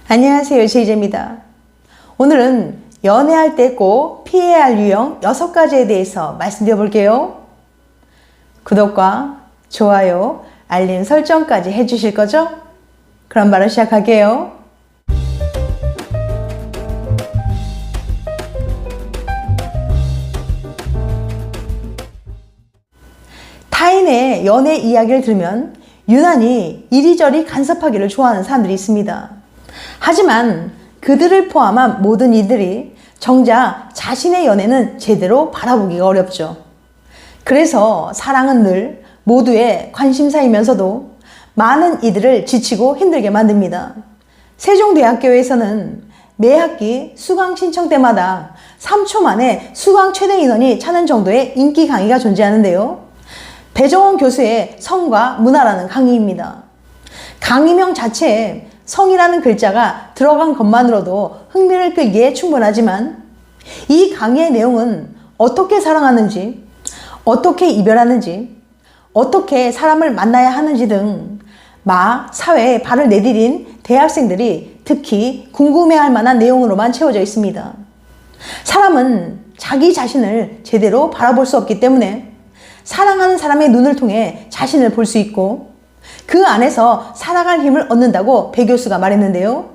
안녕하세요, 제이제입니다. 오늘은 연애할 때 꼭 피해야 할 유형 6가지에 대해서 말씀드려 볼게요. 구독과 좋아요, 알림 설정까지 해주실 거죠? 그럼 바로 시작할게요. 타인의 연애 이야기를 들으면 유난히 이리저리 간섭하기를 좋아하는 사람들이 있습니다. 하지만 그들을 포함한 모든 이들이 정작 자신의 연애는 제대로 바라보기가 어렵죠. 그래서 사랑은 늘 모두의 관심사이면서도 많은 이들을 지치고 힘들게 만듭니다. 세종대학교에서는 매 학기 수강 신청 때마다 3초 만에 수강 최대 인원이 차는 정도의 인기 강의가 존재하는데요. 배정원 교수의 성과 문화라는 강의입니다. 강의명 자체에 성이라는 글자가 들어간 것만으로도 흥미를 끌기에 충분하지만 이 강의의 내용은 어떻게 사랑하는지, 어떻게 이별하는지, 어떻게 사람을 만나야 하는지 등 사회에 발을 내디딘 대학생들이 특히 궁금해할 만한 내용으로만 채워져 있습니다. 사람은 자기 자신을 제대로 바라볼 수 없기 때문에 사랑하는 사람의 눈을 통해 자신을 볼 수 있고 그 안에서 살아갈 힘을 얻는다고 배 교수가 말했는데요.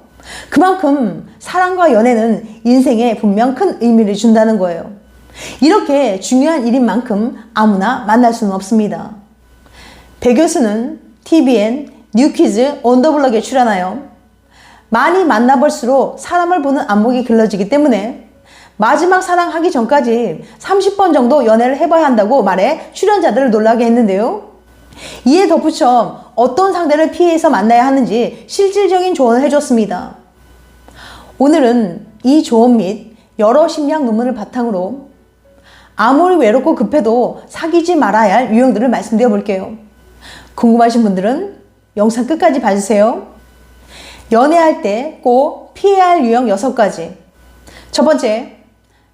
그만큼 사랑과 연애는 인생에 분명 큰 의미를 준다는 거예요. 이렇게 중요한 일인 만큼 아무나 만날 수는 없습니다. 배 교수는 TVN 뉴퀴즈 온 더 블럭에 출연하여 많이 만나볼수록 사람을 보는 안목이 길러지기 때문에 마지막 사랑하기 전까지 30번 정도 연애를 해봐야 한다고 말해 출연자들을 놀라게 했는데요. 이에 덧붙여 어떤 상대를 피해서 만나야 하는지 실질적인 조언을 해줬습니다. 오늘은 이 조언 및 여러 심리학 논문을 바탕으로 아무리 외롭고 급해도 사귀지 말아야 할 유형들을 말씀드려 볼게요. 궁금하신 분들은 영상 끝까지 봐주세요. 연애할 때 꼭 피해야 할 유형 6가지. 첫 번째,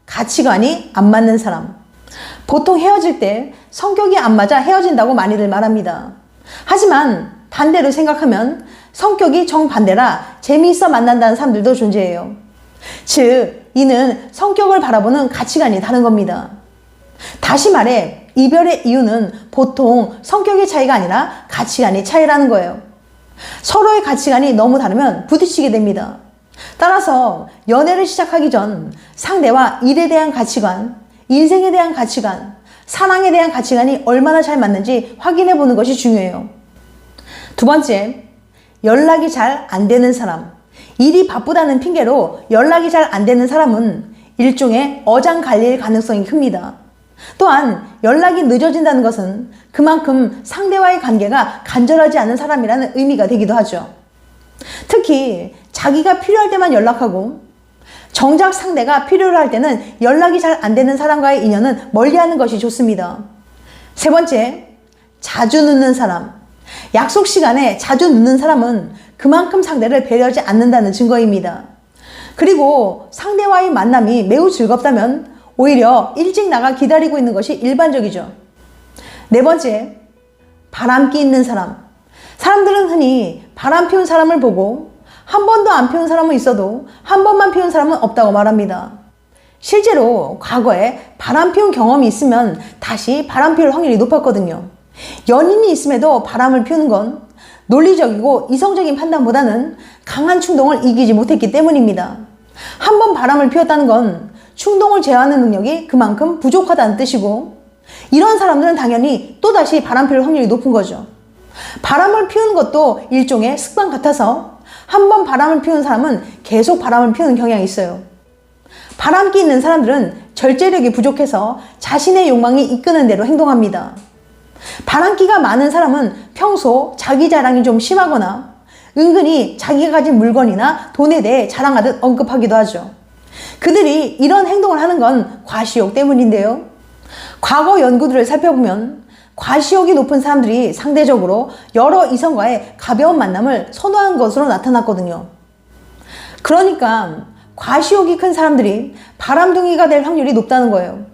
가치관이 안 맞는 사람. 보통 헤어질 때 성격이 안 맞아 헤어진다고 많이들 말합니다. 하지만 반대로 생각하면 성격이 정반대라 재미있어 만난다는 사람들도 존재해요. 즉, 이는 성격을 바라보는 가치관이 다른 겁니다. 다시 말해 이별의 이유는 보통 성격의 차이가 아니라 가치관의 차이라는 거예요. 서로의 가치관이 너무 다르면 부딪히게 됩니다. 따라서 연애를 시작하기 전 상대와 일에 대한 가치관, 인생에 대한 가치관, 사랑에 대한 가치관이 얼마나 잘 맞는지 확인해 보는 것이 중요해요. 두 번째, 연락이 잘 안 되는 사람. 일이 바쁘다는 핑계로 연락이 잘 안 되는 사람은 일종의 어장관리일 가능성이 큽니다. 또한 연락이 늦어진다는 것은 그만큼 상대와의 관계가 간절하지 않은 사람이라는 의미가 되기도 하죠. 특히 자기가 필요할 때만 연락하고 정작 상대가 필요로 할 때는 연락이 잘 안 되는 사람과의 인연은 멀리하는 것이 좋습니다. 세 번째, 자주 늦는 사람. 약속 시간에 자주 늦는 사람은 그만큼 상대를 배려하지 않는다는 증거입니다. 그리고 상대와의 만남이 매우 즐겁다면 오히려 일찍 나가 기다리고 있는 것이 일반적이죠. 네 번째, 바람기 있는 사람. 사람들은 흔히 바람 피운 사람을 보고 한 번도 안 피운 사람은 있어도 한 번만 피운 사람은 없다고 말합니다. 실제로 과거에 바람 피운 경험이 있으면 다시 바람 피울 확률이 높았거든요. 연인이 있음에도 바람을 피우는 건 논리적이고 이성적인 판단보다는 강한 충동을 이기지 못했기 때문입니다. 한 번 바람을 피웠다는 건 충동을 제어하는 능력이 그만큼 부족하다는 뜻이고 이런 사람들은 당연히 또다시 바람 피울 확률이 높은 거죠. 바람을 피우는 것도 일종의 습관 같아서 한 번 바람을 피우는 사람은 계속 바람을 피우는 경향이 있어요. 바람기 있는 사람들은 절제력이 부족해서 자신의 욕망이 이끄는 대로 행동합니다. 바람기가 많은 사람은 평소 자기 자랑이 좀 심하거나 은근히 자기가 가진 물건이나 돈에 대해 자랑하듯 언급하기도 하죠. 그들이 이런 행동을 하는 건 과시욕 때문인데요. 과거 연구들을 살펴보면 과시욕이 높은 사람들이 상대적으로 여러 이성과의 가벼운 만남을 선호하는 것으로 나타났거든요. 그러니까 과시욕이 큰 사람들이 바람둥이가 될 확률이 높다는 거예요.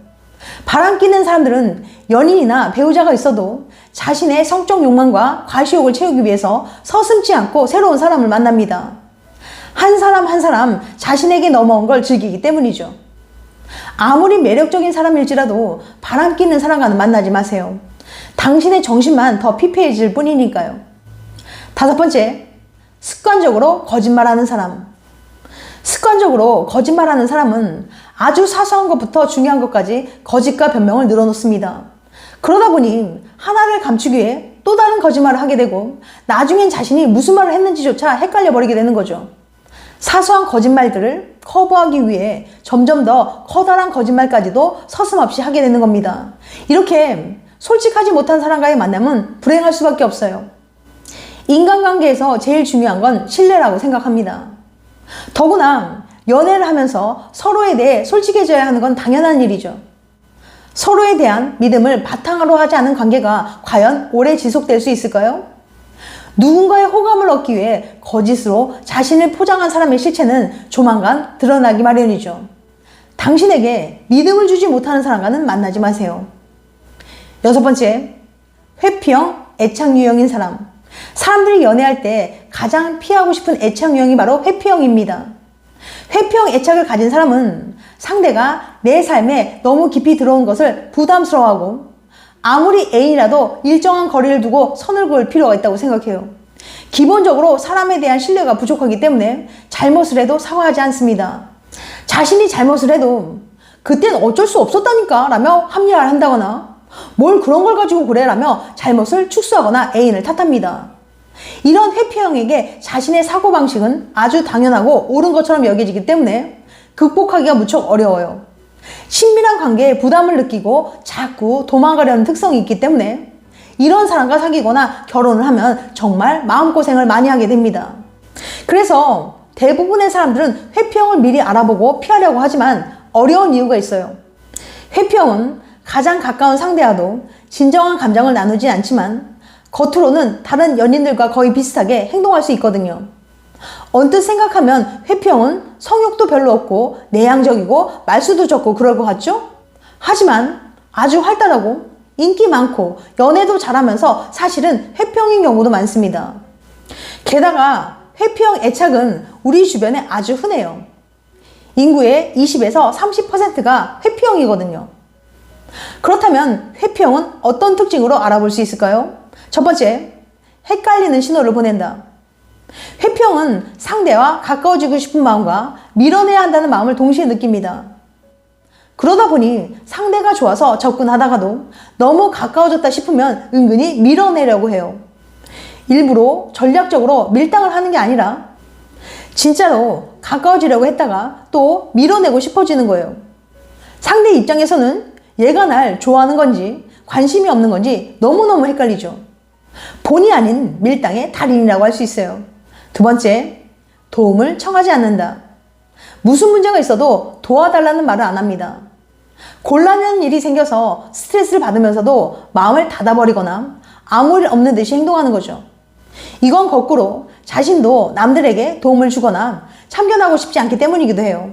바람 끼는 사람들은 연인이나 배우자가 있어도 자신의 성적 욕망과 과시욕을 채우기 위해서 서슴지 않고 새로운 사람을 만납니다. 한 사람 한 사람 자신에게 넘어온 걸 즐기기 때문이죠. 아무리 매력적인 사람일지라도 바람 끼는 사람과는 만나지 마세요. 당신의 정신만 더 피폐해질 뿐이니까요. 다섯 번째, 습관적으로 거짓말하는 사람. 습관적으로 거짓말하는 사람은 아주 사소한 것부터 중요한 것까지 거짓과 변명을 늘어놓습니다. 그러다 보니 하나를 감추기 위해 또 다른 거짓말을 하게 되고 나중엔 자신이 무슨 말을 했는지조차 헷갈려 버리게 되는 거죠. 사소한 거짓말들을 커버하기 위해 점점 더 커다란 거짓말까지도 서슴없이 하게 되는 겁니다. 이렇게 솔직하지 못한 사람과의 만남은 불행할 수밖에 없어요. 인간관계에서 제일 중요한 건 신뢰라고 생각합니다. 더구나 연애를 하면서 서로에 대해 솔직해져야 하는 건 당연한 일이죠. 서로에 대한 믿음을 바탕으로 하지 않은 관계가 과연 오래 지속될 수 있을까요? 누군가의 호감을 얻기 위해 거짓으로 자신을 포장한 사람의 실체는 조만간 드러나기 마련이죠. 당신에게 믿음을 주지 못하는 사람과는 만나지 마세요. 여섯 번째, 회피형, 애착 유형인 사람. 사람들이 연애할 때 가장 피하고 싶은 애착 유형이 바로 회피형입니다. 회피형 애착을 가진 사람은 상대가 내 삶에 너무 깊이 들어온 것을 부담스러워하고 아무리 애인이라도 일정한 거리를 두고 선을 그을 필요가 있다고 생각해요. 기본적으로 사람에 대한 신뢰가 부족하기 때문에 잘못을 해도 사과하지 않습니다. 자신이 잘못을 해도 그땐 어쩔 수 없었다니까 라며 합리화를 한다거나 뭘 그런 걸 가지고 그래 라며 잘못을 축소하거나 애인을 탓합니다. 이런 회피형에게 자신의 사고방식은 아주 당연하고 옳은 것처럼 여겨지기 때문에 극복하기가 무척 어려워요. 친밀한 관계에 부담을 느끼고 자꾸 도망가려는 특성이 있기 때문에 이런 사람과 사귀거나 결혼을 하면 정말 마음고생을 많이 하게 됩니다. 그래서 대부분의 사람들은 회피형을 미리 알아보고 피하려고 하지만 어려운 이유가 있어요. 회피형은 가장 가까운 상대와도 진정한 감정을 나누지 않지만 겉으로는 다른 연인들과 거의 비슷하게 행동할 수 있거든요. 언뜻 생각하면 회피형은 성욕도 별로 없고 내향적이고 말수도 적고 그럴 것 같죠? 하지만 아주 활달하고 인기 많고 연애도 잘하면서 사실은 회피형인 경우도 많습니다. 게다가 회피형 애착은 우리 주변에 아주 흔해요. 인구의 20에서 30%가 회피형이거든요. 그렇다면 회피형은 어떤 특징으로 알아볼 수 있을까요? 첫 번째, 헷갈리는 신호를 보낸다. 회피형은 상대와 가까워지고 싶은 마음과 밀어내야 한다는 마음을 동시에 느낍니다. 그러다 보니 상대가 좋아서 접근하다가도 너무 가까워졌다 싶으면 은근히 밀어내려고 해요. 일부러 전략적으로 밀당을 하는 게 아니라 진짜로 가까워지려고 했다가 또 밀어내고 싶어지는 거예요. 상대 입장에서는 얘가 날 좋아하는 건지 관심이 없는 건지 너무너무 헷갈리죠. 본의 아닌 밀당의 달인이라고 할 수 있어요. 두 번째, 도움을 청하지 않는다. 무슨 문제가 있어도 도와달라는 말을 안 합니다. 곤란한 일이 생겨서 스트레스를 받으면서도 마음을 닫아버리거나 아무 일 없는 듯이 행동하는 거죠. 이건 거꾸로 자신도 남들에게 도움을 주거나 참견하고 싶지 않기 때문이기도 해요.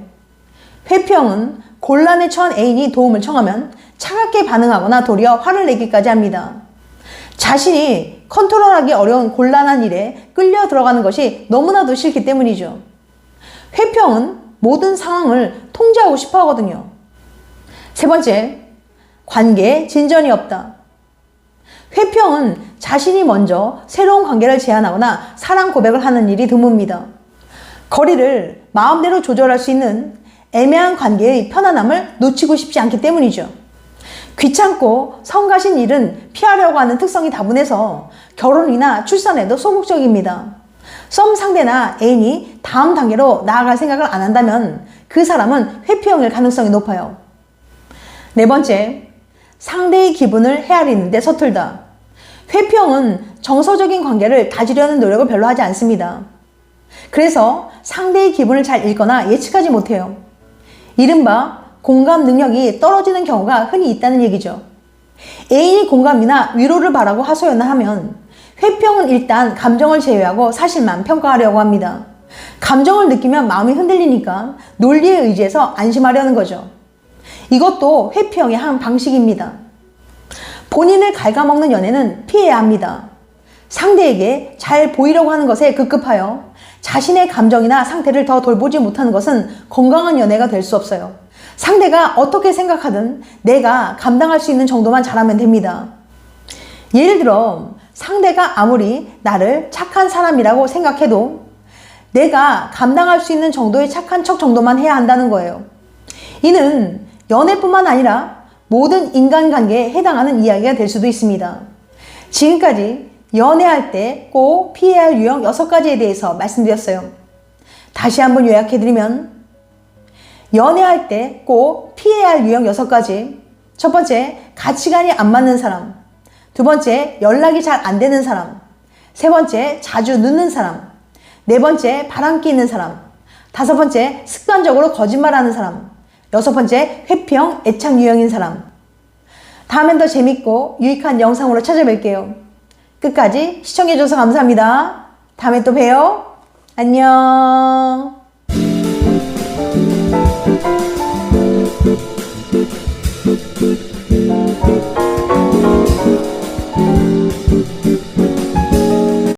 회피형은 곤란에 처한 애인이 도움을 청하면 차갑게 반응하거나 도리어 화를 내기까지 합니다. 자신이 컨트롤하기 어려운 곤란한 일에 끌려 들어가는 것이 너무나도 싫기 때문이죠. 회피형은 모든 상황을 통제하고 싶어 하거든요. 세 번째, 관계에 진전이 없다. 회피형은 자신이 먼저 새로운 관계를 제안하거나 사랑 고백을 하는 일이 드뭅니다. 거리를 마음대로 조절할 수 있는 애매한 관계의 편안함을 놓치고 싶지 않기 때문이죠. 귀찮고 성가신 일은 피하려고 하는 특성이 다분해서 결혼이나 출산에도 소극적입니다. 썸 상대나 애인이 다음 단계로 나아갈 생각을 안 한다면 그 사람은 회피형일 가능성이 높아요. 네 번째, 상대의 기분을 헤아리는 데 서툴다. 회피형은 정서적인 관계를 다지려는 노력을 별로 하지 않습니다. 그래서 상대의 기분을 잘 읽거나 예측하지 못해요. 이른바 공감 능력이 떨어지는 경우가 흔히 있다는 얘기죠. 애인이 공감이나 위로를 바라고 하소연을 하면 회피형은 일단 감정을 제외하고 사실만 평가하려고 합니다. 감정을 느끼면 마음이 흔들리니까 논리에 의지해서 안심하려는 거죠. 이것도 회피형의 한 방식입니다. 본인을 갉아먹는 연애는 피해야 합니다. 상대에게 잘 보이려고 하는 것에 급급하여 자신의 감정이나 상태를 더 돌보지 못하는 것은 건강한 연애가 될 수 없어요. 상대가 어떻게 생각하든 내가 감당할 수 있는 정도만 잘하면 됩니다. 예를 들어 상대가 아무리 나를 착한 사람이라고 생각해도 내가 감당할 수 있는 정도의 착한 척 정도만 해야 한다는 거예요. 이는 연애뿐만 아니라 모든 인간관계에 해당하는 이야기가 될 수도 있습니다. 지금까지 연애할 때 꼭 피해야 할 유형 6가지에 대해서 말씀드렸어요. 다시 한번 요약해드리면 연애할 때 꼭 피해야 할 유형 6가지. 첫 번째, 가치관이 안 맞는 사람. 두 번째, 연락이 잘 안 되는 사람. 세 번째, 자주 늦는 사람. 네 번째, 바람기 있는 사람. 다섯 번째, 습관적으로 거짓말하는 사람. 여섯 번째, 회피형, 애착 유형인 사람. 다음엔 더 재밌고 유익한 영상으로 찾아뵐게요. 끝까지 시청해줘서 감사합니다. 다음에 또 봬요. 안녕.